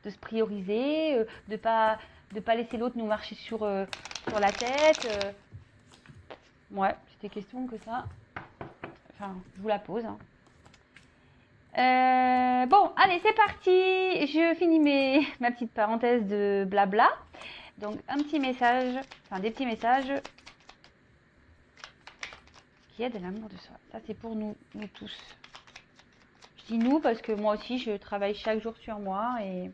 de se prioriser, de pas laisser l'autre nous marcher sur la tête. Ouais, c'était question que ça. Enfin, je vous la pose. Hein. Bon, allez, c'est parti. Je finis ma petite parenthèse de blabla. Donc, un petit message, enfin des petits messages qui aident à l'amour de soi. Ça, c'est pour nous tous. Je dis nous parce que moi aussi, je travaille chaque jour sur moi et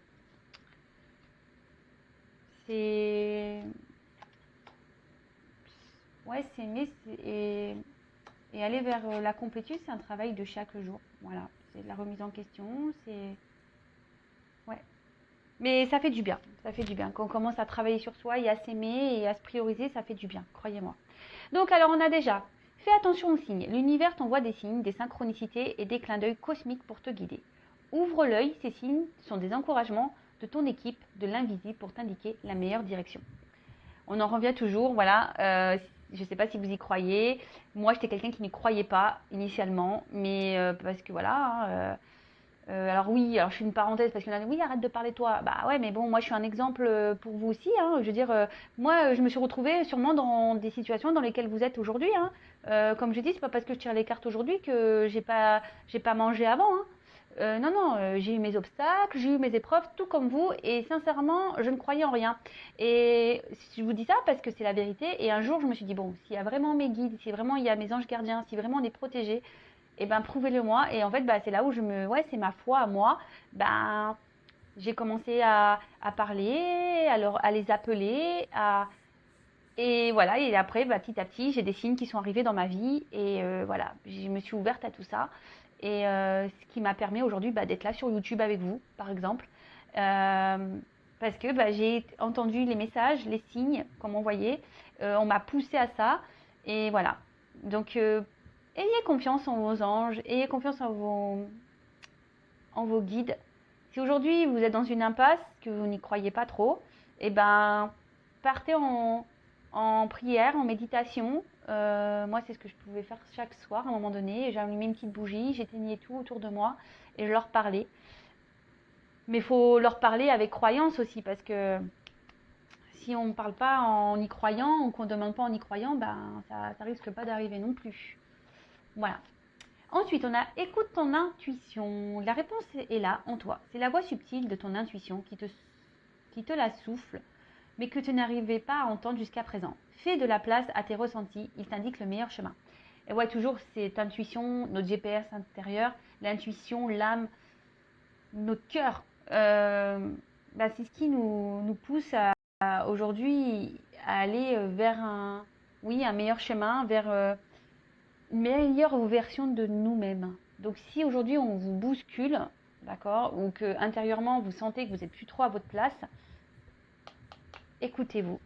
c'est... Ouais, c'est aimer et aller vers la complétude, c'est un travail de chaque jour. Voilà, c'est de la remise en question, c'est... Ouais. Mais ça fait du bien, ça fait du bien. Quand on commence à travailler sur soi et à s'aimer et à se prioriser, ça fait du bien, croyez-moi. Donc alors on a déjà, fais attention aux signes. L'univers t'envoie des signes, des synchronicités et des clins d'œil cosmiques pour te guider. Ouvre l'œil, ces signes sont des encouragements de ton équipe, de l'invisible pour t'indiquer la meilleure direction. On en revient toujours, voilà. Je ne sais pas si vous y croyez. Moi, j'étais quelqu'un qui n'y croyait pas initialement, mais parce que voilà. Hein, alors oui, alors je fais une parenthèse parce qu'il y en a oui, arrête de parler de toi. Bah ouais, mais bon, moi je suis un exemple pour vous aussi. Hein. Je veux dire, moi je me suis retrouvée sûrement dans des situations dans lesquelles vous êtes aujourd'hui. Hein. Comme je dis, c'est pas parce que je tire les cartes aujourd'hui que j'ai pas mangé avant. Hein. Non, non, j'ai eu mes obstacles, j'ai eu mes épreuves, tout comme vous, et sincèrement, je ne croyais en rien. Et je vous dis ça parce que c'est la vérité. Et un jour, je me suis dit, bon, s'il y a vraiment mes guides, si vraiment il y a mes anges gardiens, si vraiment on est protégé, et ben prouvez-le moi. Et en fait, bah, c'est là où ouais, c'est ma foi à moi. Ben, j'ai commencé à parler, à les appeler, et voilà. Et après, bah, petit à petit, j'ai des signes qui sont arrivés dans ma vie, et voilà, je me suis ouverte à tout ça. Et ce qui m'a permis aujourd'hui bah, d'être là sur YouTube avec vous, par exemple. Parce que bah, j'ai entendu les messages, les signes qu'on m'envoyait. On m'a poussé à ça. Et voilà. Donc, ayez confiance en vos anges, ayez confiance en vos guides. Si aujourd'hui vous êtes dans une impasse, que vous n'y croyez pas trop, eh ben, partez en prière, en méditation. Moi, c'est ce que je pouvais faire chaque soir à un moment donné. J'allumais une petite bougie, j'éteignais tout autour de moi et je leur parlais. Mais il faut leur parler avec croyance aussi, parce que si on ne parle pas en y croyant, ou qu'on ne demande pas en y croyant, ben, ça risque pas d'arriver non plus. Voilà. Ensuite, on a écoute ton intuition. La réponse est là, en toi. C'est la voix subtile de ton intuition qui te la souffle, mais que tu n'arrivais pas à entendre jusqu'à présent. Fais de la place à tes ressentis, il t'indique le meilleur chemin. Et ouais, toujours cette intuition, notre GPS intérieur, l'intuition, l'âme, notre cœur, bah, c'est ce qui nous pousse à aujourd'hui à aller vers un meilleur chemin, vers une meilleure version de nous-mêmes. Donc si aujourd'hui on vous bouscule, d'accord, ou que intérieurement vous sentez que vous n'êtes plus trop à votre place, écoutez-vous.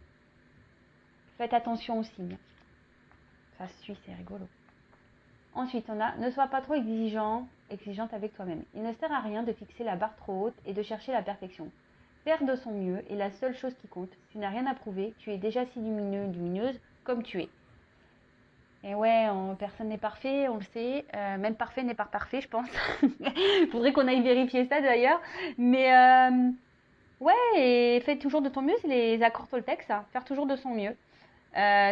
Faites attention aux signes. Ça suit, c'est rigolo. Ensuite, on a ne sois pas trop exigeante avec toi-même. Il ne sert à rien de fixer la barre trop haute et de chercher la perfection. Faire de son mieux est la seule chose qui compte. Tu n'as rien à prouver, tu es déjà si lumineux, lumineuse comme tu es. Et ouais, personne n'est parfait, on le sait. Même parfait n'est pas parfait, je pense. Il faudrait qu'on aille vérifier ça d'ailleurs. Mais ouais, et fais toujours de ton mieux, c'est les accords Toltec, ça. Faire toujours de son mieux.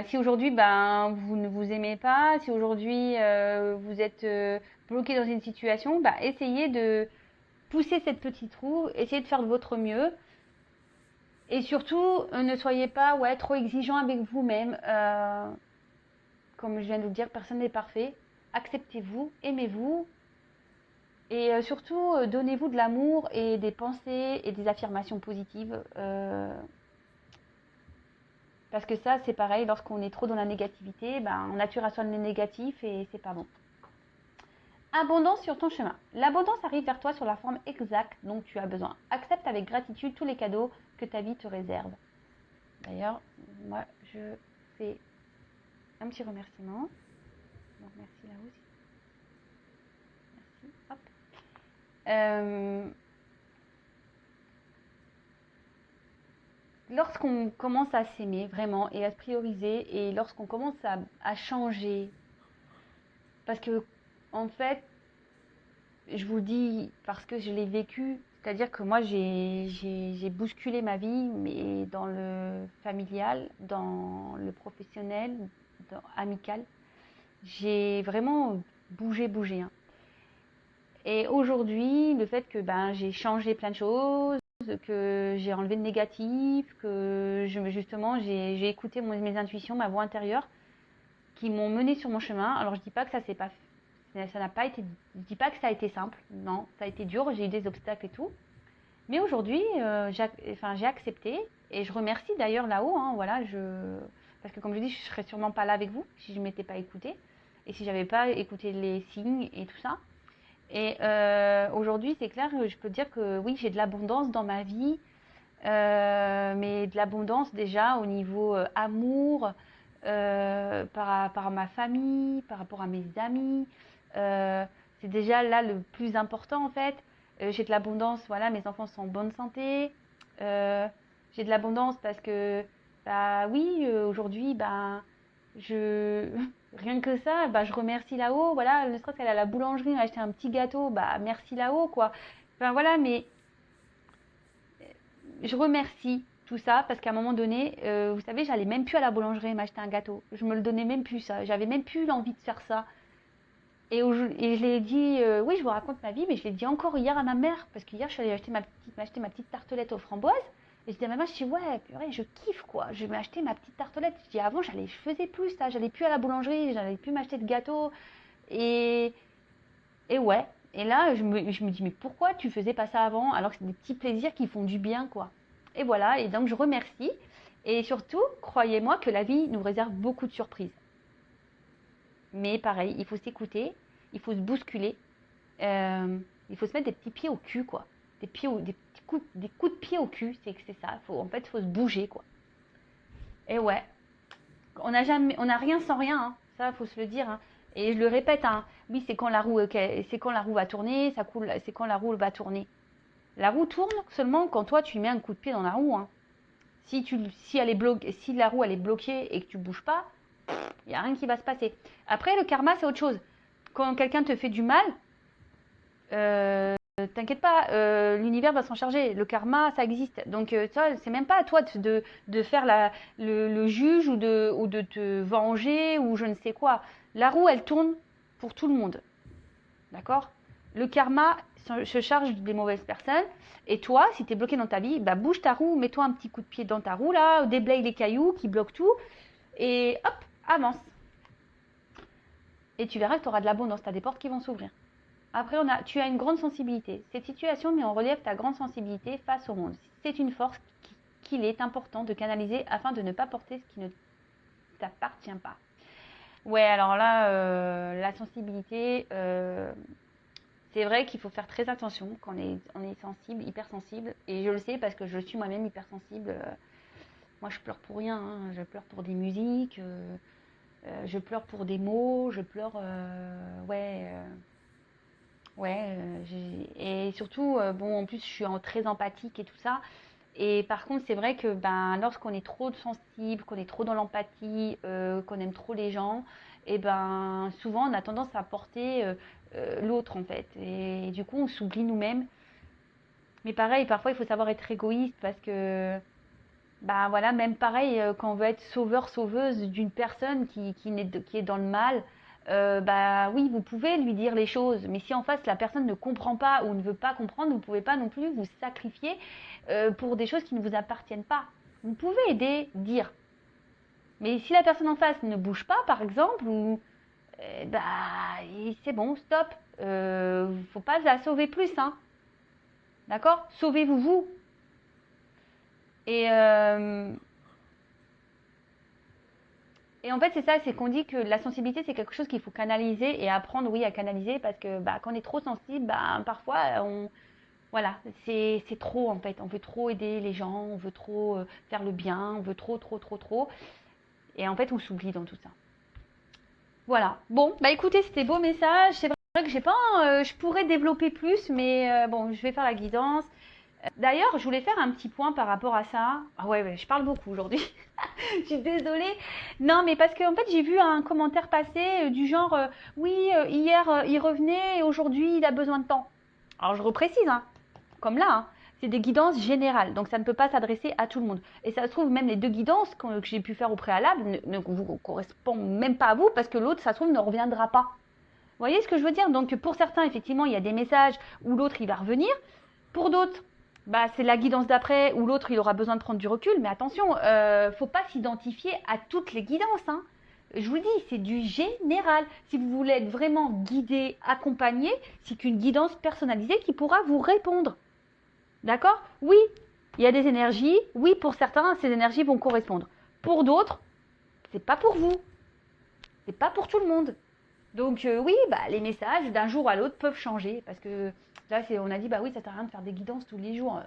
Si aujourd'hui ben, vous ne vous aimez pas, si aujourd'hui vous êtes bloqué dans une situation, bah, essayez de pousser cette petite roue, essayez de faire de votre mieux. Et surtout, ne soyez pas ouais, trop exigeant avec vous-même. Comme je viens de vous le dire, personne n'est parfait. Acceptez-vous, aimez-vous. Et surtout, donnez-vous de l'amour et des pensées et des affirmations positives. Parce que ça, c'est pareil, lorsqu'on est trop dans la négativité, ben, on attire à soi le négatif et c'est pas bon. Abondance sur ton chemin. L'abondance arrive vers toi sur la forme exacte dont tu as besoin. Accepte avec gratitude tous les cadeaux que ta vie te réserve. D'ailleurs, moi, je fais un petit remerciement. Donc, merci là aussi. Merci. Hop. Lorsqu'on commence à s'aimer vraiment et à se prioriser et lorsqu'on commence à changer, parce que en fait, je vous le dis parce que je l'ai vécu, C'est-à-dire que moi, j'ai bousculé ma vie, mais dans le familial, dans le professionnel, dans amical. J'ai vraiment bougé, hein. Et aujourd'hui, le fait que ben, j'ai changé plein de choses, que j'ai enlevé le négatif, que justement j'ai écouté mes intuitions, ma voix intérieure, qui m'ont mené sur mon chemin. Alors je dis pas que ça n'a pas été, je dis pas que ça a été simple, non, ça a été dur, j'ai eu des obstacles et tout. Mais aujourd'hui, j'ai accepté et je remercie d'ailleurs là-haut, hein, voilà, parce que comme je dis, je serais sûrement pas là avec vous si je m'étais pas écoutée et si j'avais pas écouté les signes et tout ça. Et aujourd'hui, c'est clair, je peux dire que oui, j'ai de l'abondance dans ma vie, mais de l'abondance déjà au niveau amour, par rapport à ma famille, par rapport à mes amis. Euh, c'est déjà là le plus important en fait. J'ai de l'abondance, voilà, mes enfants sont en bonne santé. Euh, j'ai de l'abondance parce que, bah oui, aujourd'hui, bah, je, rien que ça, bah, je remercie là-haut, voilà, ne serait-ce qu'elle à la boulangerie, elle a acheté un petit gâteau, bah merci là-haut, quoi. Enfin voilà, mais je remercie tout ça parce qu'à un moment donné, vous savez, j'allais même plus à la boulangerie m'acheter un gâteau. Je me le donnais même plus ça. J'avais même plus l'envie de faire ça. Et je l'ai dit, oui, je vous raconte ma vie, mais je l'ai dit encore hier à ma mère parce qu'hier, je suis allée m'acheter ma petite tartelette aux framboises. Et je dis à ma mère, je dis, ouais, purée, je kiffe quoi. Je vais m'acheter ma petite tartelette. Je dis, avant, je faisais plus ça. J'allais plus à la boulangerie, j'allais plus m'acheter de gâteau. Et, et ouais. Et là, je me dis, mais pourquoi tu faisais pas ça avant alors que c'est des petits plaisirs qui font du bien, quoi. Et voilà, et donc je remercie. Et surtout, croyez-moi que la vie nous réserve beaucoup de surprises. Mais pareil, il faut s'écouter, il faut se bousculer, il faut se mettre des petits pieds au cul, quoi. Des coups de pied au cul, c'est ça. En fait, il faut se bouger, quoi. Et ouais, on n'a rien sans rien, hein. Ça, faut se le dire, hein. Et je le répète, hein. Oui, c'est quand la roue va tourner, ça coule, c'est quand la roue va tourner. La roue tourne seulement quand toi tu mets un coup de pied dans la roue, hein. Si elle est bloquée, si la roue elle est bloquée et que tu bouges pas, il n'y a rien qui va se passer. Après, le karma, c'est autre chose. Quand quelqu'un te fait du mal, t'inquiète pas, l'univers va s'en charger. Le karma, ça existe. Donc, ça, c'est même pas à toi de faire le juge ou de te venger ou je ne sais quoi. La roue, elle tourne pour tout le monde. D'accord? Le karma se charge des mauvaises personnes. Et toi, si tu es bloqué dans ta vie, bah bouge ta roue, mets-toi un petit coup de pied dans ta roue là, déblaye les cailloux qui bloquent tout et hop, avance. Et tu verras que tu auras de l'abondance, tu as des portes qui vont s'ouvrir. Après, tu as une grande sensibilité. Cette situation met en relief ta grande sensibilité face au monde. C'est une force qu'il est important de canaliser afin de ne pas porter ce qui ne t'appartient pas. Ouais, alors là, la sensibilité, c'est vrai qu'il faut faire très attention quand on est sensible, hypersensible. Et je le sais parce que je suis moi-même hypersensible. Moi, je pleure pour rien, hein. Je pleure pour des musiques, je pleure pour des mots, je pleure, ouais, ouais. Et surtout, bon, en plus, je suis très empathique et tout ça. Et par contre, c'est vrai que ben, lorsqu'on est trop sensible, qu'on est trop dans l'empathie, qu'on aime trop les gens, et ben souvent on a tendance à porter l'autre en fait. Et du coup, on s'oublie nous-mêmes. Mais pareil, parfois il faut savoir être égoïste parce que bah voilà, même pareil, quand on veut être sauveur, sauveuse d'une personne qui est dans le mal, bah oui, vous pouvez lui dire les choses, mais si en face la personne ne comprend pas ou ne veut pas comprendre, vous ne pouvez pas non plus vous sacrifier pour des choses qui ne vous appartiennent pas. Vous pouvez aider, dire. Mais si la personne en face ne bouge pas, par exemple, ou bah c'est bon, stop. Faut pas la sauver plus, hein. D'accord? Sauvez-vous vous. Et Et en fait, c'est ça, c'est qu'on dit que la sensibilité, c'est quelque chose qu'il faut canaliser et apprendre, oui, à canaliser parce que bah, quand on est trop sensible, bah, parfois, voilà, c'est trop en fait. On veut trop aider les gens, on veut trop faire le bien, on veut trop, trop, trop, trop. Et en fait, on s'oublie dans tout ça. Voilà. Bon, bah écoutez, c'était beau message. C'est vrai que j'ai pas, je pourrais développer plus, mais bon, je vais faire la guidance. D'ailleurs, je voulais faire un petit point par rapport à ça. Ah ouais, je parle beaucoup aujourd'hui. Je suis désolée. Non, mais parce qu'en fait, j'ai vu un commentaire passer du genre oui, hier il revenait et aujourd'hui il a besoin de temps. Alors je reprécise, hein. comme là, hein. C'est des guidances générales, donc ça ne peut pas s'adresser à tout le monde. Et ça se trouve, même les 2 guidances que j'ai pu faire au préalable ne vous correspondent même pas à vous, parce que l'autre, ça se trouve, ne reviendra pas. Vous voyez ce que je veux dire? Donc pour certains, effectivement, il y a des messages où l'autre, il va revenir. Pour d'autres, bah, c'est la guidance d'après, où l'autre, il aura besoin de prendre du recul. Mais attention, faut pas s'identifier à toutes les guidances, hein. Je vous dis, c'est du général. Si vous voulez être vraiment guidé, accompagné, c'est qu'une guidance personnalisée qui pourra vous répondre. D'accord? Oui, il y a des énergies. Oui, pour certains, ces énergies vont correspondre. Pour d'autres, c'est pas pour vous. C'est pas pour tout le monde. Donc oui, bah, les messages d'un jour à l'autre peuvent changer. Parce que là, on a dit, bah oui, ça sert à rien de faire des guidances tous les jours.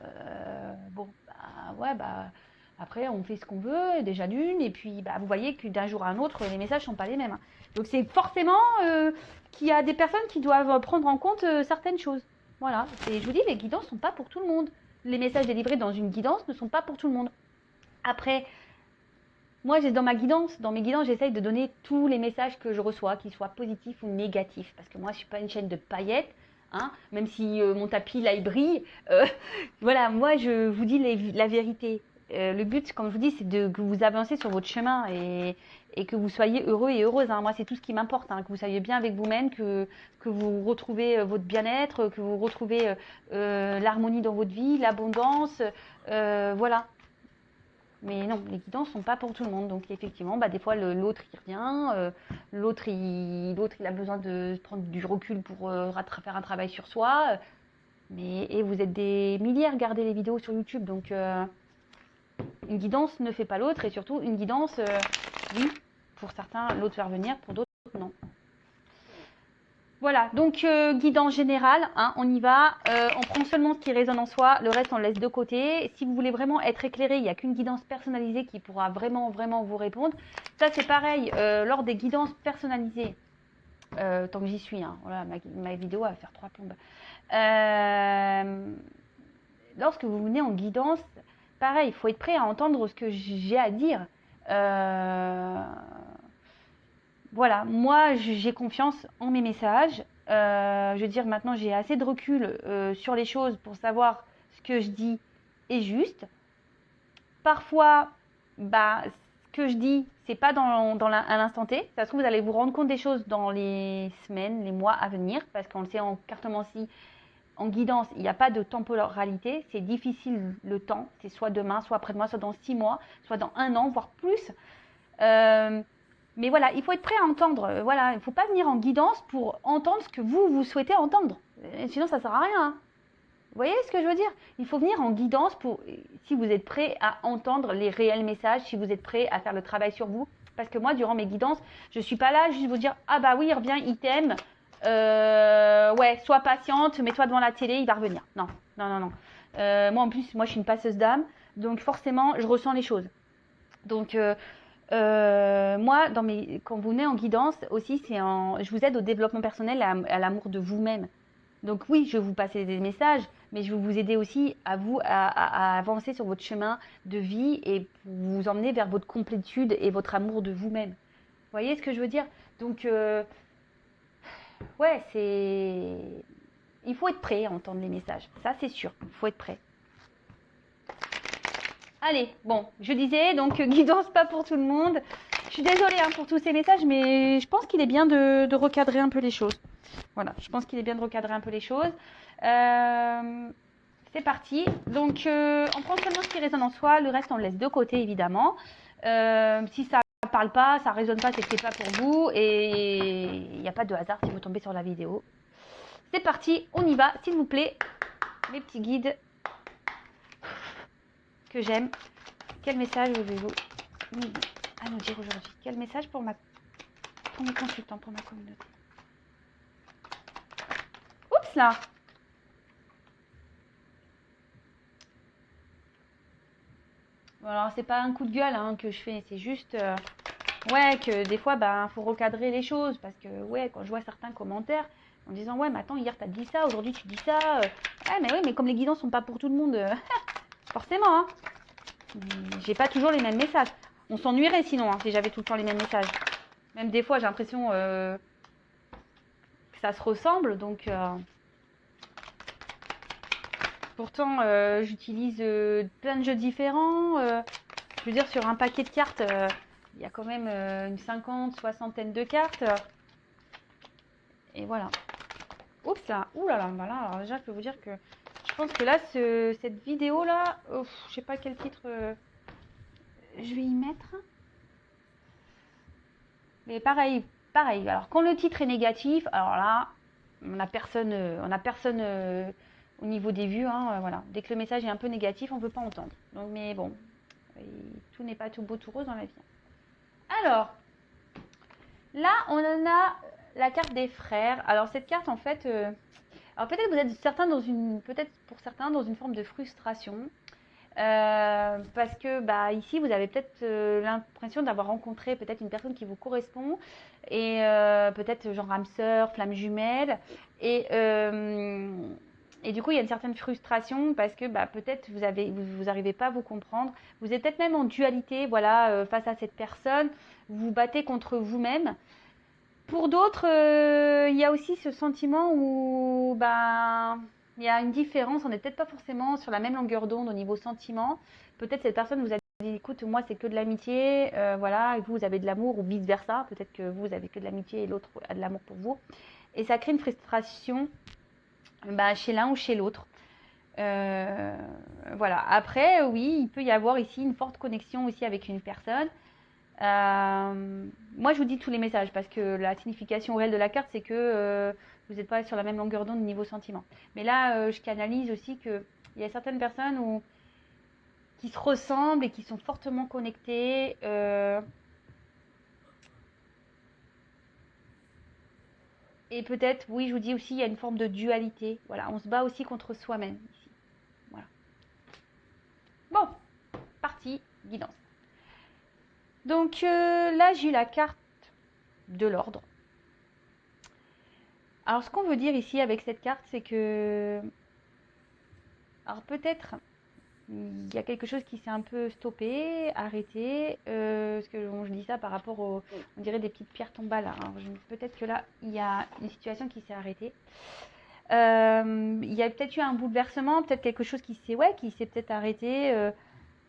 Bon, bah ouais, bah après, on fait ce qu'on veut, déjà d'une. Et puis, bah, vous voyez que d'un jour à un autre, les messages ne sont pas les mêmes, hein. Donc c'est forcément qu'il y a des personnes qui doivent prendre en compte certaines choses. Voilà, je vous dis, les guidances ne sont pas pour tout le monde. Les messages délivrés dans une guidance ne sont pas pour tout le monde. Après, moi, dans mes guidances, j'essaye de donner tous les messages que je reçois, qu'ils soient positifs ou négatifs. Parce que moi, je ne suis pas une chaîne de paillettes, hein, même si mon tapis, là, il brille. Voilà, moi, je vous dis la vérité. Le but, comme je vous dis, c'est que vous avancez sur votre chemin et que vous soyez heureux et heureuse, hein. Moi, c'est tout ce qui m'importe, hein, que vous soyez bien avec vous-même, que vous retrouvez votre bien-être, que vous retrouvez l'harmonie dans votre vie, l'abondance. Voilà. Mais non, les guidances ne sont pas pour tout le monde. Donc effectivement, bah, des fois, l'autre, il revient. L'autre, il a besoin de prendre du recul pour faire un travail sur soi. Et vous êtes des milliers à regarder les vidéos sur YouTube. Donc une guidance ne fait pas l'autre. Et surtout, une guidance, oui, pour certains, l'autre va revenir. Pour d'autres, non. Voilà, donc guidance générale, hein, on y va. On prend seulement ce qui résonne en soi, le reste on le laisse de côté. Si vous voulez vraiment être éclairé, il n'y a qu'une guidance personnalisée qui pourra vraiment vous répondre. Ça c'est pareil, lors des guidances personnalisées, tant que j'y suis, hein, voilà, ma vidéo va faire 3 plombes. Lorsque vous venez en guidance, pareil, il faut être prêt à entendre ce que j'ai à dire. Voilà, moi j'ai confiance en mes messages. Je veux dire, maintenant j'ai assez de recul sur les choses pour savoir ce que je dis est juste. Parfois, bah, ce que je dis, c'est pas à l'instant T. Ça se trouve, vous allez vous rendre compte des choses dans les semaines, les mois à venir, parce qu'on le sait en cartomancie, en guidance, il n'y a pas de temporalité. C'est difficile le temps. C'est soit demain, soit après-demain, soit dans 6 mois, soit dans 1 an, voire plus. Mais voilà, il faut être prêt à entendre. Voilà, il ne faut pas venir en guidance pour entendre ce que vous souhaitez entendre. Sinon, ça ne sert à rien, hein. Vous voyez ce que je veux dire? Il faut venir en guidance si vous êtes prêt à entendre les réels messages, si vous êtes prêt à faire le travail sur vous. Parce que moi, durant mes guidances, je ne suis pas là juste vous dire « Ah bah oui, il revient, il t'aime. Ouais, sois patiente, mets-toi devant la télé, il va revenir. » Non, non, non, non. Moi, en plus, moi, je suis une passeuse d'âme. Donc, forcément, je ressens les choses. Donc, moi, quand vous venez en guidance aussi, je vous aide au développement personnel, à l'amour de vous-même. Donc oui, je vais vous passer des messages, mais je vais vous aider aussi à avancer sur votre chemin de vie et vous emmener vers votre complétude et votre amour de vous-même. Vous voyez ce que je veux dire? Donc, ouais, il faut être prêt à entendre les messages. Ça, c'est sûr. Il faut être prêt. Allez, bon, je disais, donc guidance pas pour tout le monde. Je suis désolée hein, pour tous ces messages, mais je pense qu'il est bien de recadrer un peu les choses. Voilà, je pense qu'il est bien de recadrer un peu les choses. C'est parti. Donc, on prend seulement ce qui résonne en soi, le reste on le laisse de côté évidemment. Si ça ne parle pas, ça ne résonne pas, c'est que c'est pas pour vous et il n'y a pas de hasard si vous tombez sur la vidéo. C'est parti, on y va, s'il vous plaît, mes petits guides que j'aime. Quel message avez-vous à nous dire aujourd'hui? Quel message pour mes consultants, pour ma communauté? Oups là! Bon, alors c'est pas un coup de gueule hein, que je fais, c'est juste ouais que des fois bah faut recadrer les choses parce que ouais quand je vois certains commentaires en disant ouais mais attends hier t'as dit ça, aujourd'hui tu dis ça, ouais mais oui mais comme les guidances sont pas pour tout le monde, forcément hein. J'ai pas toujours les mêmes messages. On s'ennuierait sinon hein, si j'avais tout le temps les mêmes messages. Même des fois j'ai l'impression que ça se ressemble donc Pourtant, j'utilise plein de jeux différents. Je veux dire, sur un paquet de cartes, il y a quand même une soixantaine de cartes. Et voilà. Oups là, ouh là là, voilà. Alors déjà, je peux vous dire que je pense que là, cette vidéo là, je sais pas quel titre je vais y mettre. Mais pareil. Alors quand le titre est négatif, alors là, on a personne au niveau des vues, hein, voilà. Dès que le message est un peu négatif, on peut pas entendre. Donc, mais bon, tout n'est pas tout beau tout rose dans la vie. Alors, là, on en a la carte des frères. Alors cette carte, en fait, alors peut-être vous êtes peut-être pour certains dans une forme de frustration. Parce que ici vous avez peut-être l'impression d'avoir rencontré peut-être une personne qui vous correspond et peut-être genre âme sœur, flamme jumelle et du coup il y a une certaine frustration parce que peut-être vous arrivez pas à vous comprendre, vous êtes peut-être même en dualité, voilà, face à cette personne, vous vous battez contre vous-même. Pour d'autres, il y a aussi ce sentiment où il y a une différence, on n'est peut-être pas forcément sur la même longueur d'onde au niveau sentiment. Peut-être cette personne vous a dit, écoute, moi c'est que de l'amitié, voilà, et vous avez de l'amour ou vice versa. Peut-être que vous avez que de l'amitié et l'autre a de l'amour pour vous. Et ça crée une frustration chez l'un ou chez l'autre. Voilà. Après, oui, il peut y avoir ici une forte connexion aussi avec une personne. Moi, je vous dis tous les messages parce que la signification réelle de la carte, c'est que vous n'êtes pas sur la même longueur d'onde niveau sentiment. Mais là, je canalise aussi qu'il y a certaines personnes qui se ressemblent et qui sont fortement connectées. Et peut-être, oui, je vous dis aussi, il y a une forme de dualité. Voilà, on se bat aussi contre soi-même ici. Voilà. Bon, partie guidance. Donc là, j'ai eu la carte de l'ordre. Alors, ce qu'on veut dire ici avec cette carte, c'est que... Alors, peut-être, il y a quelque chose qui s'est un peu stoppé, arrêté. Parce que je dis ça par rapport on dirait des petites pierres tombales. Alors, peut-être que là, il y a une situation qui s'est arrêtée. Il y a peut-être eu un bouleversement, peut-être quelque chose qui s'est peut-être arrêté,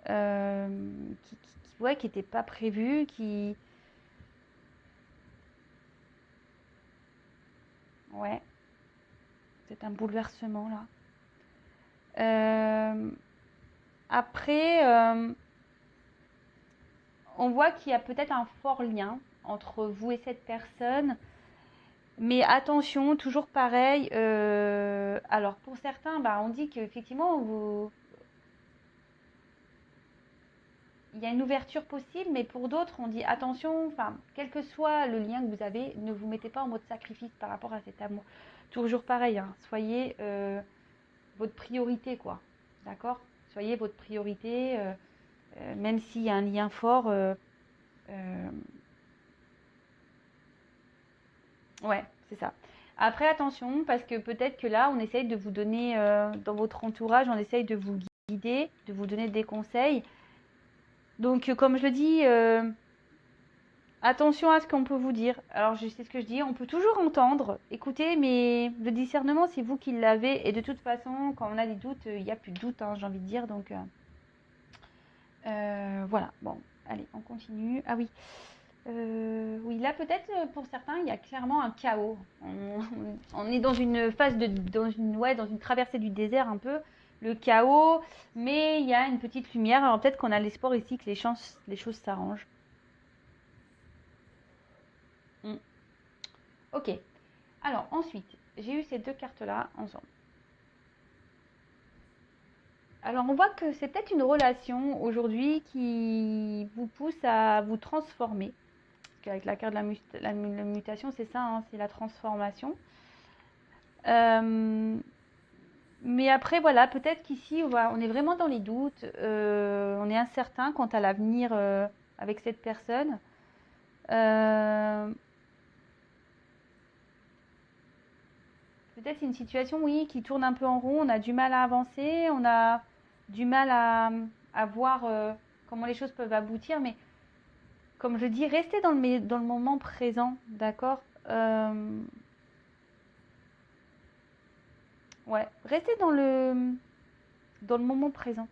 qui n'était pas prévu, Ouais, c'est un bouleversement là. Après, on voit qu'il y a peut-être un fort lien entre vous et cette personne. Mais attention, toujours pareil. Alors pour certains, on dit qu'effectivement, il y a une ouverture possible, mais pour d'autres, on dit attention, quel que soit le lien que vous avez, ne vous mettez pas en mode sacrifice par rapport à cet amour. Toujours pareil, hein, soyez votre priorité, quoi. D'accord? Soyez votre priorité, même s'il y a un lien fort. Ouais, c'est ça. Après, attention, parce que peut-être que là, on essaye de vous donner, dans votre entourage, on essaye de vous guider, de vous donner des conseils. Donc, comme je le dis, attention à ce qu'on peut vous dire. Alors, je sais ce que je dis, on peut toujours entendre, écouter, mais le discernement, c'est vous qui l'avez. Et de toute façon, quand on a des doutes, il n'y a plus de doute, hein, j'ai envie de dire. Donc, voilà. Bon, allez, on continue. Ah oui. Oui, là peut-être pour certains, il y a clairement un chaos. On est dans une phase dans une traversée du désert un peu, le chaos, mais il y a une petite lumière. Alors peut-être qu'on a l'espoir ici que les choses s'arrangent. Ok. Alors ensuite, j'ai eu ces deux cartes-là ensemble. Alors on voit que c'est peut-être une relation aujourd'hui qui vous pousse à vous transformer. Avec la carte de la mutation, c'est ça, hein, c'est la transformation. Mais après, voilà, peut-être qu'ici, on est vraiment dans les doutes, on est incertain quant à l'avenir avec cette personne. Peut-être c'est une situation, oui, qui tourne un peu en rond, on a du mal à avancer, on a du mal à voir comment les choses peuvent aboutir, mais comme je dis, restez dans le moment présent, d'accord? Ouais, restez dans le dans le moment présent.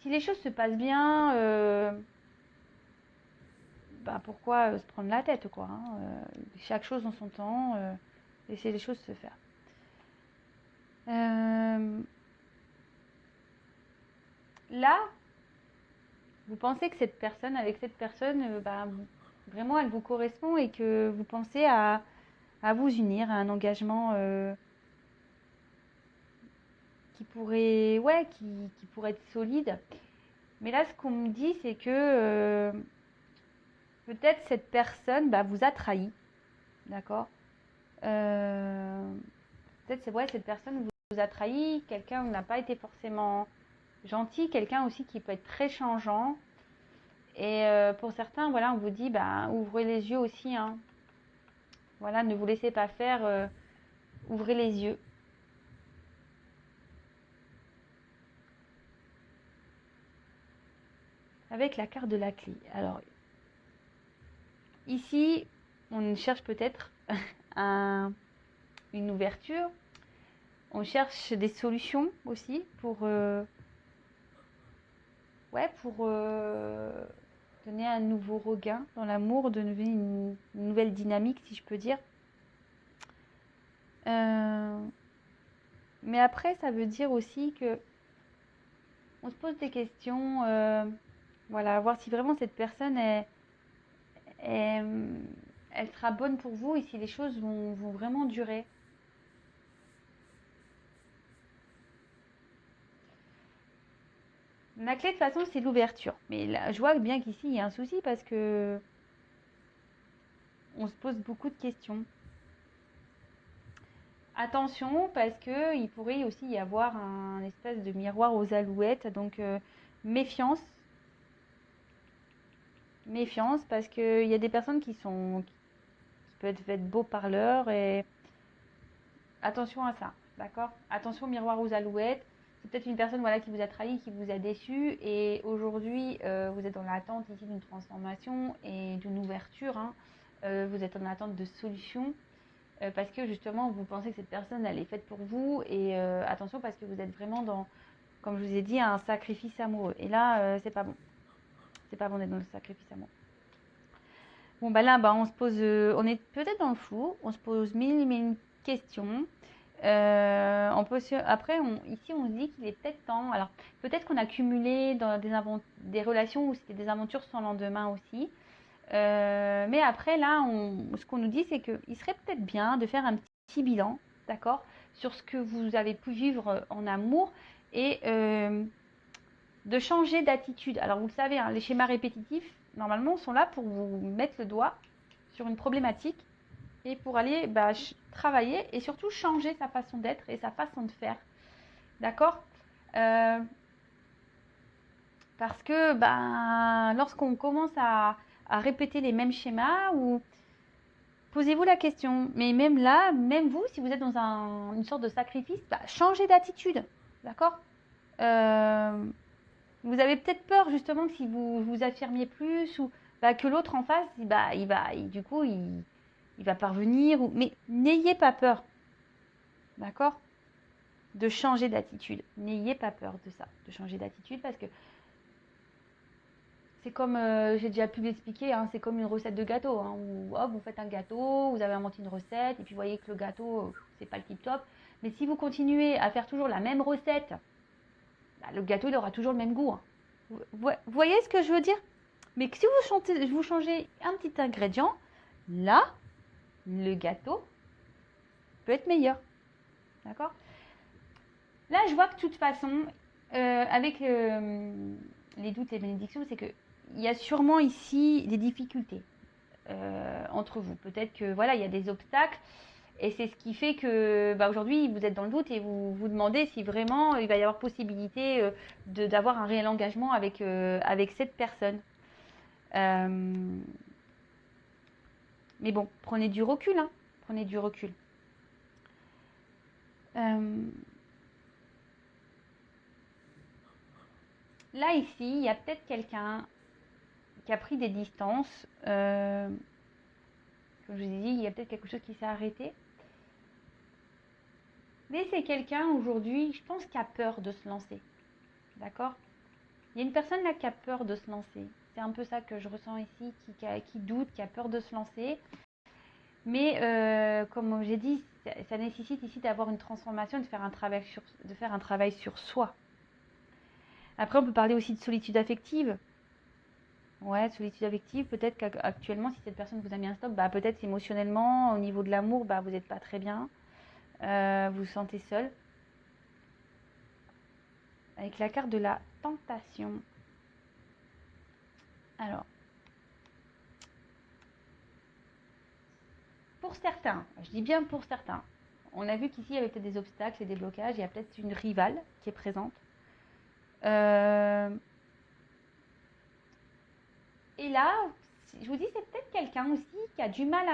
Si les choses se passent bien, pourquoi se prendre la tête, quoi, hein, chaque chose en son temps, laisser les choses se faire. Là, vous pensez que avec cette personne, vraiment, elle vous correspond et que vous pensez à vous unir à un engagement qui pourrait être solide. Mais là, ce qu'on me dit, c'est que peut-être cette personne vous a trahi, d'accord. Peut-être cette personne vous a trahi, quelqu'un n'a pas été forcément gentil, quelqu'un aussi qui peut être très changeant. Et pour certains, voilà, on vous dit, ouvrez les yeux aussi, hein. Voilà, ne vous laissez pas faire, ouvrez les yeux. Avec la carte de la clé. Alors, ici, on cherche peut-être une ouverture. On cherche des solutions aussi pour donner un nouveau regain dans l'amour, de donner une nouvelle dynamique, si je peux dire. Mais après, ça veut dire aussi que on se pose des questions, voir si vraiment cette personne elle sera bonne pour vous et si les choses vont vraiment durer. La clé, de toute façon, c'est l'ouverture. Mais là, je vois bien qu'ici, il y a un souci parce que on se pose beaucoup de questions. Attention, parce qu'il pourrait aussi y avoir un espèce de miroir aux alouettes. Donc, méfiance. Méfiance, parce qu'il y a des personnes qui peuvent être beaux parleurs. Et attention à ça, d'accord? Attention, miroir aux alouettes. C'est peut-être une personne qui vous a trahi, qui vous a déçu. Et aujourd'hui, vous êtes dans l'attente ici d'une transformation et d'une ouverture, hein. Vous êtes en attente de solutions. Parce que justement, vous pensez que cette personne, elle est faite pour vous. Et attention, parce que vous êtes vraiment dans, comme je vous ai dit, un sacrifice amoureux. Et là, c'est pas bon. C'est pas bon d'être dans le sacrifice amoureux. Bon, là, on se pose, on est peut-être dans le flou. On se pose mille questions. Après, ici, on se dit qu'il est peut-être temps. Alors, peut-être qu'on a cumulé dans des relations où c'était des aventures sans lendemain aussi. Mais après, là, ce qu'on nous dit, c'est qu'il serait peut-être bien de faire un petit bilan, d'accord, sur ce que vous avez pu vivre en amour et de changer d'attitude. Alors, vous le savez, hein, les schémas répétitifs, normalement, sont là pour vous mettre le doigt sur une problématique et pour aller travailler et surtout changer sa façon d'être et sa façon de faire. D'accord. Parce que lorsqu'on commence à répéter les mêmes schémas, ou posez-vous la question, mais même là, même vous, si vous êtes dans une sorte de sacrifice, changez d'attitude. D'accord. Vous avez peut-être peur justement que si vous vous affirmiez plus ou que l'autre en face, il va parvenir. Mais n'ayez pas peur, d'accord, de changer d'attitude. N'ayez pas peur de ça, de changer d'attitude, parce que c'est comme, j'ai déjà pu l'expliquer, hein, c'est comme une recette de gâteau, hein, où hop, vous faites un gâteau, vous avez inventé une recette, et puis vous voyez que le gâteau, c'est pas le tip top. Mais si vous continuez à faire toujours la même recette, le gâteau, il aura toujours le même goût, hein. Vous voyez ce que je veux dire? Mais si vous changez un petit ingrédient, là, le gâteau peut être meilleur. D'accord? Là, je vois que de toute façon, avec les doutes et les bénédictions, c'est qu'il y a sûrement ici des difficultés entre vous. Peut-être que il y a des obstacles. Et c'est ce qui fait que aujourd'hui, vous êtes dans le doute et vous vous demandez si vraiment il va y avoir possibilité d'avoir un réel engagement avec cette personne. Mais bon, prenez du recul, hein. Prenez du recul. Là, ici, il y a peut-être quelqu'un qui a pris des distances. Comme je vous ai dit, il y a peut-être quelque chose qui s'est arrêté. Mais c'est quelqu'un aujourd'hui, je pense, qui a peur de se lancer. D'accord? Il y a une personne là qui a peur de se lancer. C'est un peu ça que je ressens ici, qui doute, qui a peur de se lancer. Mais comme j'ai dit, ça nécessite ici d'avoir une transformation, de faire un travail sur soi. Après, on peut parler aussi de solitude affective. Ouais, solitude affective, peut-être qu'actuellement, si cette personne vous a mis un stop, bah, peut-être émotionnellement, au niveau de l'amour, bah, vous n'êtes pas très bien. Vous vous sentez seul. Avec la carte de la tentation. Alors, pour certains, je dis bien pour certains, on a vu qu'ici, il y avait peut-être des obstacles et des blocages. Il y a peut-être une rivale qui est présente. Et là, je vous dis, c'est peut-être quelqu'un aussi qui a du mal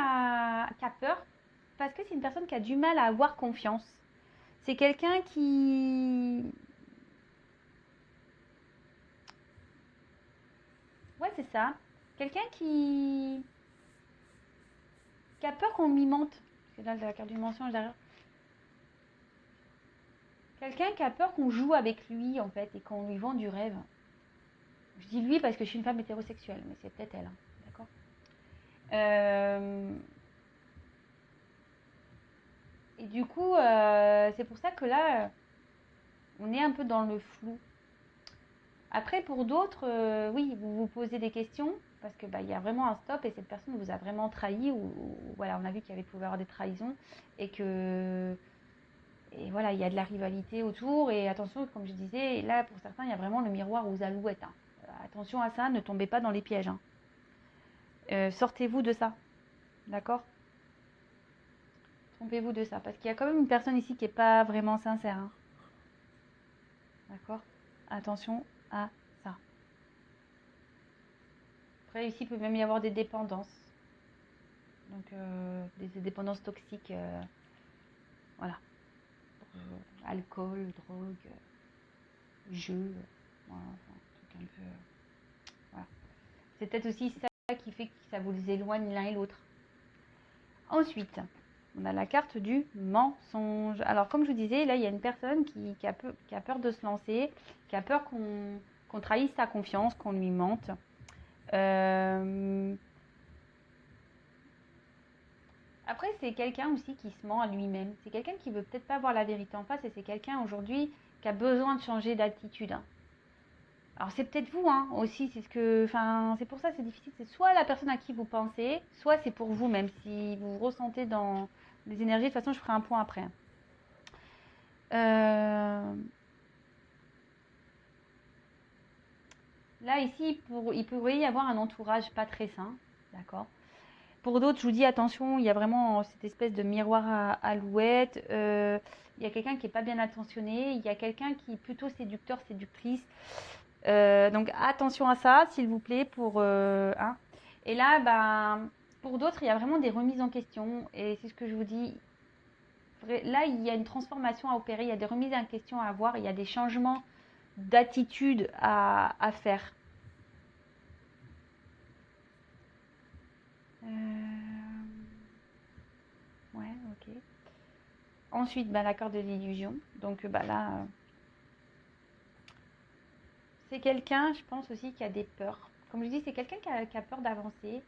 qui a peur, parce que c'est une personne qui a du mal à avoir confiance. C'est quelqu'un qui... Ouais, c'est ça. Quelqu'un qui a peur qu'on lui mente. C'est là la carte du mensonge derrière. Quelqu'un qui a peur qu'on joue avec lui, en fait, et qu'on lui vend du rêve. Je dis lui parce que je suis une femme hétérosexuelle, mais c'est peut-être elle, hein, d'accord. Et du coup, c'est pour ça que là, on est un peu dans le flou. Après, pour d'autres, oui, vous vous posez des questions parce que bah, y a vraiment un stop et cette personne vous a vraiment trahi ou voilà, on a vu qu'il pouvait y avoir des trahisons et que et voilà, il y a de la rivalité autour et attention, comme je disais, là pour certains, il y a vraiment le miroir aux alouettes. Hein. Attention à ça, ne tombez pas dans les pièges. Hein. Sortez-vous de ça, d'accord? Trompez-vous de ça parce qu'il y a quand même une personne ici qui n'est pas vraiment sincère. Hein. D'accord? Attention à ça. Après, ici, il peut même y avoir des dépendances. Donc, des dépendances toxiques. Voilà. Alcool, drogue, jeu. Voilà, enfin, un truc un peu. Voilà. C'est peut-être aussi ça qui fait que ça vous éloigne l'un et l'autre. Ensuite, on a la carte du mensonge. Alors, comme je vous disais, là, il y a une personne qui a peur de se lancer, qui a peur qu'on trahisse sa confiance, qu'on lui mente. Après, c'est quelqu'un aussi qui se ment à lui-même. C'est quelqu'un qui veut peut-être pas voir la vérité en face et c'est quelqu'un aujourd'hui qui a besoin de changer d'attitude. Hein. Alors c'est peut-être vous hein, aussi, c'est pour ça que c'est difficile. C'est soit la personne à qui vous pensez, soit c'est pour vous, même si vous ressentez dans les énergies. De toute façon, je ferai un point après. Là, ici, il pourrait y avoir un entourage pas très sain, d'accord. Pour d'autres, je vous dis attention, il y a vraiment cette espèce de miroir à alouette. Il y a quelqu'un qui n'est pas bien attentionné. Il y a quelqu'un qui est plutôt séducteur, séductrice. Donc attention à ça, s'il vous plaît. Hein. Et là, pour d'autres, il y a vraiment des remises en question. Et c'est ce que je vous dis. Là, il y a une transformation à opérer. Il y a des remises en question à avoir. Il y a des changements d'attitude à faire. Ouais, ok. Ensuite, la carte de l'illusion. Donc là, c'est quelqu'un, je pense aussi, qui a des peurs. Comme je dis, c'est quelqu'un qui a peur d'avancer,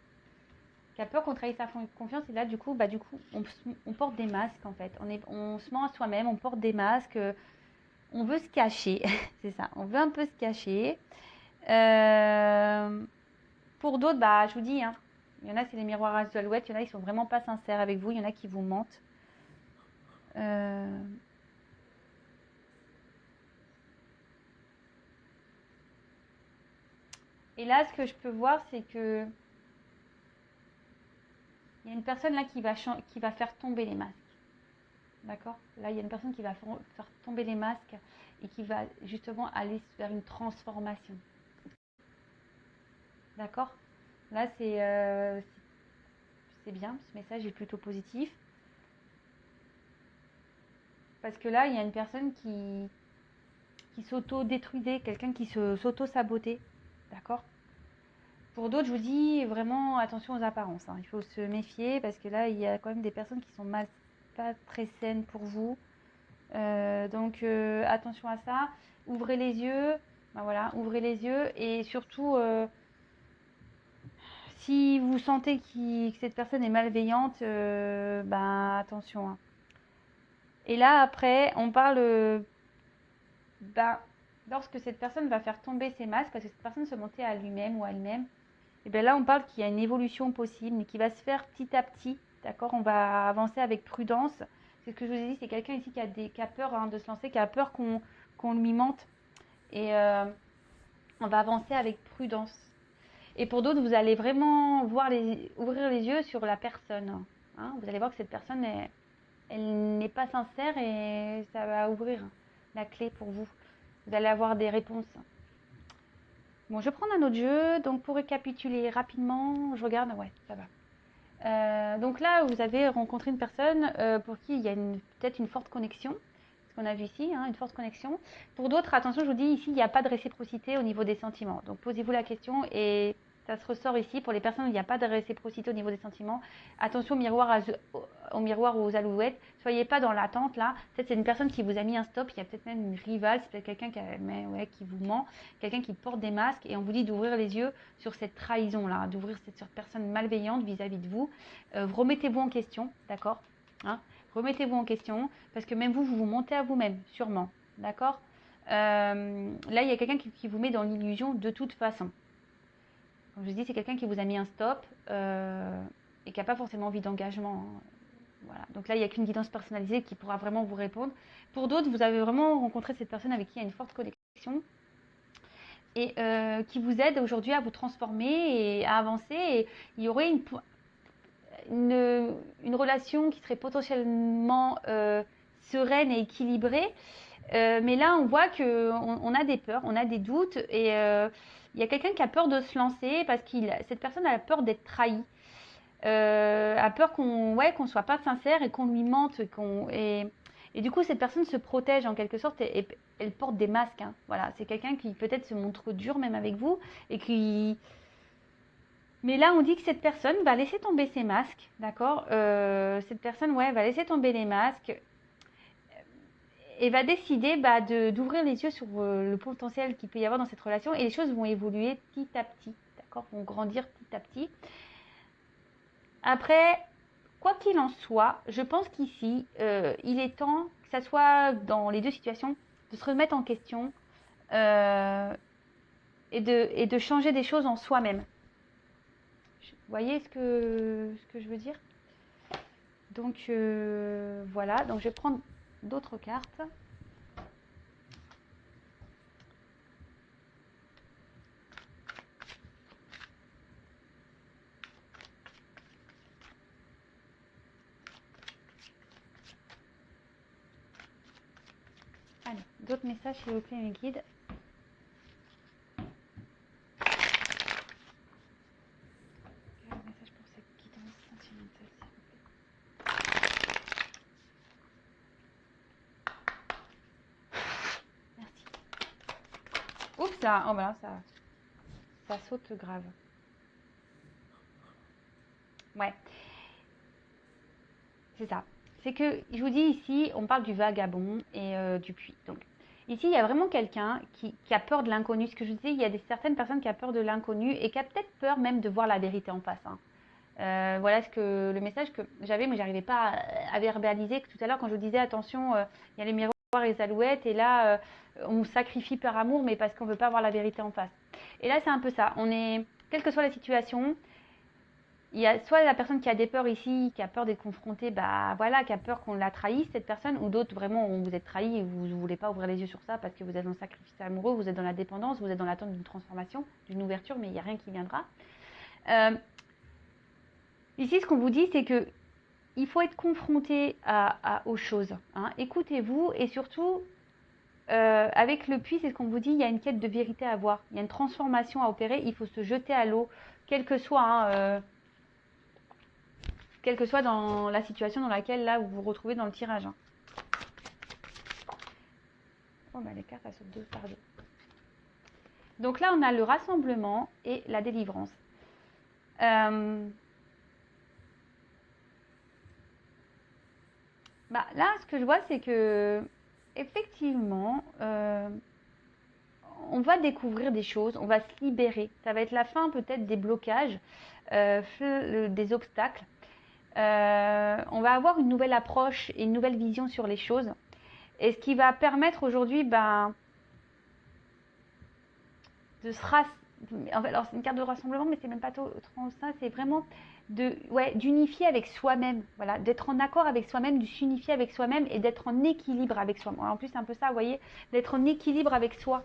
qui a peur qu'on trahisse sa confiance. Et là, du coup, on porte des masques, en fait. On se ment à soi-même, on porte des masques. On veut se cacher. C'est ça, on veut un peu se cacher. Pour d'autres, je vous dis, hein, il y en a, c'est les miroirs à alouettes. Il y en a, ils sont vraiment pas sincères avec vous. Il y en a qui vous mentent. Et là, ce que je peux voir, c'est que il y a une personne là qui va faire tomber les masques. D'accord? Là, il y a une personne qui va faire tomber les masques et qui va justement aller vers une transformation. D'accord? Là, c'est bien. Ce message est plutôt positif. Parce que là, il y a une personne qui s'auto-détruisait, quelqu'un qui s'auto-sabotait. D'accord? Pour d'autres, je vous dis vraiment attention aux apparences. Hein. Il faut se méfier parce que là, il y a quand même des personnes qui sont pas très saines pour vous. Donc attention à ça. Ouvrez les yeux. Ben voilà, ouvrez les yeux et surtout, si vous sentez que cette personne est malveillante, ben attention, hein. Et là après, on parle, ben, lorsque cette personne va faire tomber ses masques, parce que cette personne se monter à lui-même ou à elle-même, et bien là on parle qu'il y a une évolution possible, mais qui va se faire petit à petit, d'accord? On va avancer avec prudence. C'est ce que je vous ai dit, c'est quelqu'un ici qui a peur, hein, de se lancer, qui a peur qu'on lui mente. Et on va avancer avec prudence. Et pour d'autres, vous allez vraiment ouvrir les yeux sur la personne, hein. Vous allez voir que cette personne, elle n'est pas sincère et ça va ouvrir la clé pour vous. Vous allez avoir des réponses. Bon, je vais prendre un autre jeu. Donc, pour récapituler rapidement, je regarde. Ouais, ça va. Donc là, vous avez rencontré une personne pour qui il y a peut-être une forte connexion. Ce qu'on a vu ici, hein, une forte connexion. Pour d'autres, attention, je vous dis ici, il n'y a pas de réciprocité au niveau des sentiments. Donc, posez-vous la question et ça se ressort ici. Pour les personnes où il n'y a pas de réciprocité au niveau des sentiments, attention au miroir ou aux alouettes. Soyez pas dans l'attente là. Peut-être c'est une personne qui vous a mis un stop. Il y a peut-être même une rivale. C'est peut-être quelqu'un qui vous ment. Quelqu'un qui porte des masques. Et on vous dit d'ouvrir les yeux sur cette trahison là. D'ouvrir cette personne malveillante vis-à-vis de vous. Remettez-vous en question. D'accord, hein? Remettez-vous en question, parce que même vous vous montez à vous-même, sûrement, d'accord? Là, il y a quelqu'un qui vous met dans l'illusion de toute façon. Comme je dis, c'est quelqu'un qui vous a mis un stop et qui n'a pas forcément envie d'engagement, hein. Voilà. Donc là, il n'y a qu'une guidance personnalisée qui pourra vraiment vous répondre. Pour d'autres, vous avez vraiment rencontré cette personne avec qui il y a une forte connexion et qui vous aide aujourd'hui à vous transformer et à avancer. Et il y aurait une relation qui serait potentiellement sereine et équilibrée. Mais là, on voit qu'on a des peurs, on a des doutes et il y a quelqu'un qui a peur de se lancer parce que cette personne a peur d'être trahie. A peur qu'on soit pas sincère et qu'on lui mente. Et du coup, cette personne se protège en quelque sorte et elle porte des masques, hein. Voilà, c'est quelqu'un qui peut-être se montre dur même avec vous et qui... Mais là, on dit que cette personne va laisser tomber ses masques, d'accord? Cette personne, ouais, va laisser tomber les masques et va décider d'ouvrir les yeux sur le potentiel qu'il peut y avoir dans cette relation et les choses vont évoluer petit à petit, d'accord? Vont grandir petit à petit. Après, quoi qu'il en soit, je pense qu'ici, il est temps, que ça soit dans les deux situations, de se remettre en question et de changer des choses en soi-même. Vous voyez ce que je veux dire? Donc voilà, donc je vais prendre d'autres cartes. Allez, d'autres messages s'il vous plaît, mes guides. Quel message pour cette guidance sentimentale, s'il vous plaît. Merci. Oups là, oh bah là, ça saute grave. Ouais, c'est ça. C'est que, je vous dis ici, on parle du vagabond et du puits. Donc, ici, il y a vraiment quelqu'un qui a peur de l'inconnu. Ce que je vous disais, il y a certaines personnes qui ont peur de l'inconnu et qui a peut-être peur même de voir la vérité en face, hein. Voilà le message que j'avais, mais j'arrivais pas à verbaliser. Tout à l'heure, quand je vous disais, attention, il y a les miroirs et les alouettes, et là, on sacrifie par amour, mais parce qu'on veut pas voir la vérité en face. Et là, c'est un peu ça. Quelle que soit la situation, il y a soit la personne qui a des peurs ici, qui a peur d'être confrontée, voilà, qui a peur qu'on la trahisse, cette personne, ou d'autres vraiment où vous êtes trahi et vous ne voulez pas ouvrir les yeux sur ça parce que vous êtes dans le sacrifice amoureux, vous êtes dans la dépendance, vous êtes dans l'attente d'une transformation, d'une ouverture, mais il n'y a rien qui viendra. Ici, ce qu'on vous dit, c'est que il faut être confronté aux choses, hein. Écoutez-vous et surtout, avec le puits, c'est ce qu'on vous dit, il y a une quête de vérité à avoir, il y a une transformation à opérer, il faut se jeter à l'eau, quelle que soit dans la situation dans laquelle là vous vous retrouvez dans le tirage, hein. Oh, les cartes, elles sautent deux par deux. Donc là, on a le rassemblement et la délivrance. Là, ce que je vois, c'est que effectivement, on va découvrir des choses, on va se libérer. Ça va être la fin peut-être des blocages, des obstacles. On va avoir une nouvelle approche et une nouvelle vision sur les choses. Et ce qui va permettre aujourd'hui de se en fait, alors c'est une carte de rassemblement, mais c'est même pas trop ça, c'est vraiment d'unifier avec soi-même, voilà, d'être en accord avec soi-même, de s'unifier avec soi-même et d'être en équilibre avec soi-même. En plus, c'est un peu ça, vous voyez, d'être en équilibre avec soi.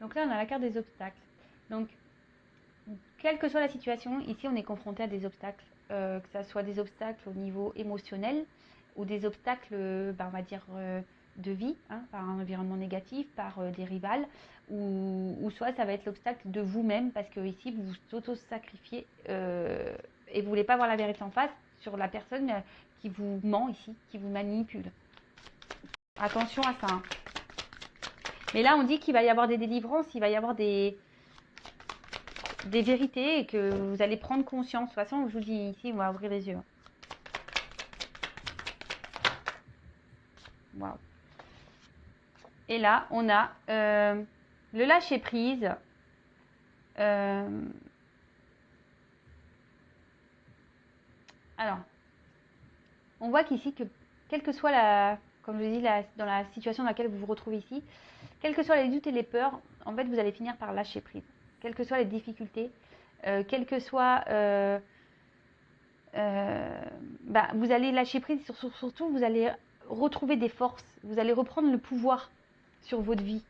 Donc là, on a la carte des obstacles. Donc, quelle que soit la situation, ici, on est confronté à des obstacles, que ce soit des obstacles au niveau émotionnel ou des obstacles, on va dire, de vie, hein, par un environnement négatif, par des rivales, ou soit ça va être l'obstacle de vous-même, parce que ici, vous vous auto-sacrifiez et vous ne voulez pas voir la vérité en face sur la personne qui vous ment ici, qui vous manipule. Attention à ça. Hein. Mais là, on dit qu'il va y avoir des délivrances, il va y avoir des vérités et que vous allez prendre conscience. De toute façon, je vous dis ici, on va ouvrir les yeux. Wow. Et là, on a le lâcher prise. Alors, on voit qu'ici, que quelle que soit comme je dis, dans la situation dans laquelle vous vous retrouvez ici, quels que soient les doutes et les peurs, en fait, vous allez finir par lâcher prise. Quelles que soient les difficultés, quelles que soient... vous allez lâcher prise, surtout vous allez retrouver des forces, vous allez reprendre le pouvoir sur votre vie.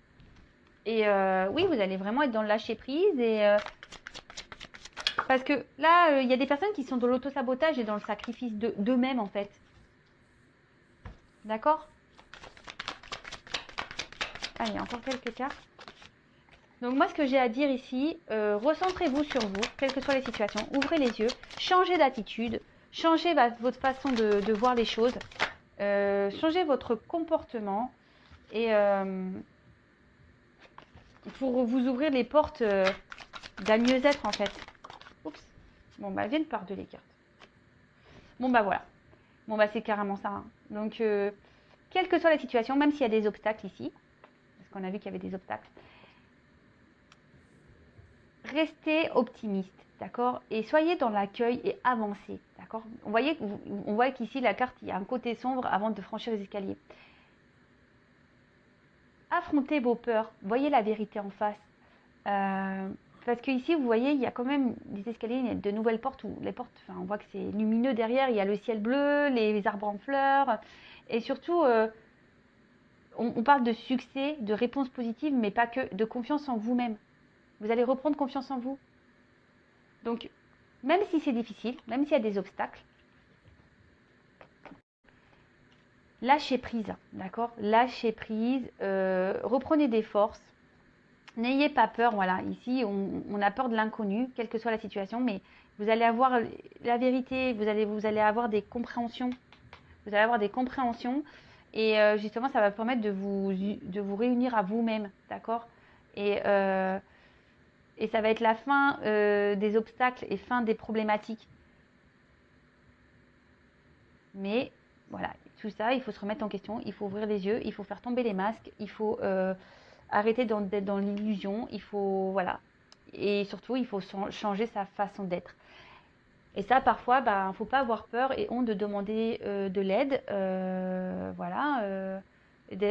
Et oui, vous allez vraiment être dans le lâcher prise. Parce que là, il y a des personnes qui sont dans l'auto-sabotage et dans le sacrifice d'eux-mêmes en fait. D'accord ? Allez, encore quelques cartes. Donc moi, ce que j'ai à dire ici, recentrez-vous sur vous, quelles que soient les situations, ouvrez les yeux, changez d'attitude, changez votre façon de voir les choses, changez votre comportement et pour vous ouvrir les portes d'un mieux-être en fait. Oups. Bon, elles viennent par deux les cartes. Bon, voilà. Bon, c'est carrément ça. Hein. Donc, quelle que soit la situation, même s'il y a des obstacles ici, parce qu'on a vu qu'il y avait des obstacles, restez optimiste, d'accord ? Et soyez dans l'accueil et avancez, d'accord ? On voit qu'ici, la carte, il y a un côté sombre avant de franchir les escaliers. Affrontez vos peurs, voyez la vérité en face. Parce que ici, vous voyez, il y a quand même des escaliers, il y a de nouvelles portes où les portes, on voit que c'est lumineux derrière, il y a le ciel bleu, les arbres en fleurs, et surtout, on parle de succès, de réponses positives, mais pas que, de confiance en vous-même. Vous allez reprendre confiance en vous. Donc, même si c'est difficile, même s'il y a des obstacles, lâchez prise, d'accord ? Lâchez prise, reprenez des forces. N'ayez pas peur, voilà. Ici, on a peur de l'inconnu, quelle que soit la situation, mais vous allez avoir la vérité, vous allez avoir des compréhensions. Vous allez avoir des compréhensions et justement, ça va permettre de vous réunir à vous-même, d'accord ? Et ça va être la fin des obstacles et fin des problématiques. Mais voilà, tout ça, il faut se remettre en question, il faut ouvrir les yeux, il faut faire tomber les masques, il faut... arrêter d'être dans l'illusion, il faut, voilà. Et surtout, il faut changer sa façon d'être. Et ça, parfois, il ne faut pas avoir peur et honte de demander de l'aide,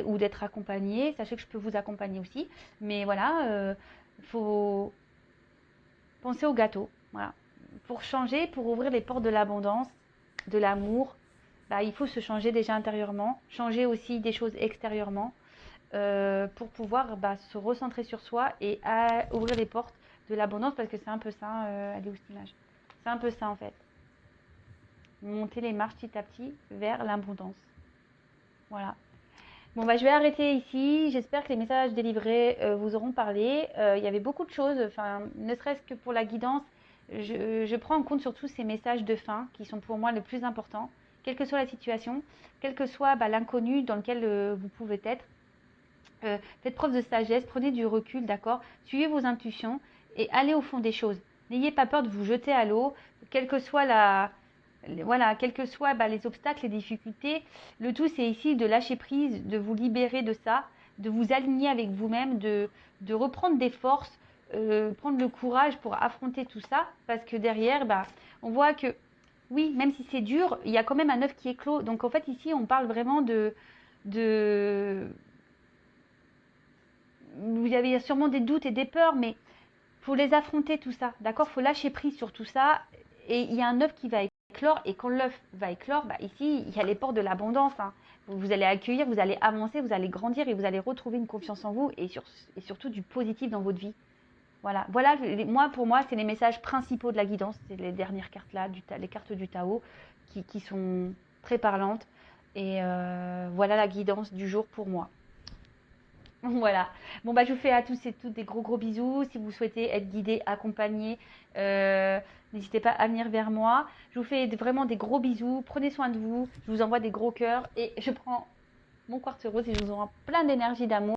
ou d'être accompagné. Sachez que je peux vous accompagner aussi. Mais voilà, il faut penser au gâteau. Voilà. Pour changer, pour ouvrir les portes de l'abondance, de l'amour, il faut se changer déjà intérieurement, changer aussi des choses extérieurement. Pour pouvoir se recentrer sur soi et ouvrir les portes de l'abondance parce que c'est un peu ça, elle est où cette image ? C'est un peu ça en fait. Monter les marches petit à petit vers l'abondance. Voilà. Bon, je vais arrêter ici. J'espère que les messages délivrés vous auront parlé. Il y avait beaucoup de choses, ne serait-ce que pour la guidance. Je prends en compte surtout ces messages de fin qui sont pour moi les plus importants, quelle que soit la situation, quel que soit l'inconnu dans lequel vous pouvez être. faites preuve de sagesse, prenez du recul, d'accord? Suivez vos intuitions et allez au fond des choses. N'ayez pas peur de vous jeter à l'eau, quelle que soit voilà, quels que soient les obstacles, les difficultés. Le tout, c'est ici de lâcher prise, de vous libérer de ça, de vous aligner avec vous-même, de reprendre des forces, prendre le courage pour affronter tout ça, parce que derrière, on voit que oui, même si c'est dur, il y a quand même un œuf qui éclot. Donc en fait, ici, on parle vraiment de... Vous avez sûrement des doutes et des peurs, mais faut les affronter tout ça, d'accord? Faut lâcher prise sur tout ça. Et il y a un œuf qui va éclore. Et quand l'œuf va éclore, ici, il y a les portes de l'abondance, hein. Vous allez accueillir, vous allez avancer, vous allez grandir et vous allez retrouver une confiance en vous et surtout du positif dans votre vie. Voilà, pour moi, c'est les messages principaux de la guidance. C'est les dernières cartes là, les cartes du Tao, qui sont très parlantes. Et voilà la guidance du jour pour moi. Voilà. Bon, je vous fais à tous et toutes des gros gros bisous. Si vous souhaitez être guidé, accompagné, n'hésitez pas à venir vers moi. Je vous fais vraiment des gros bisous. Prenez soin de vous. Je vous envoie des gros cœurs. Et je prends mon quartz rose et je vous envoie plein d'énergie d'amour.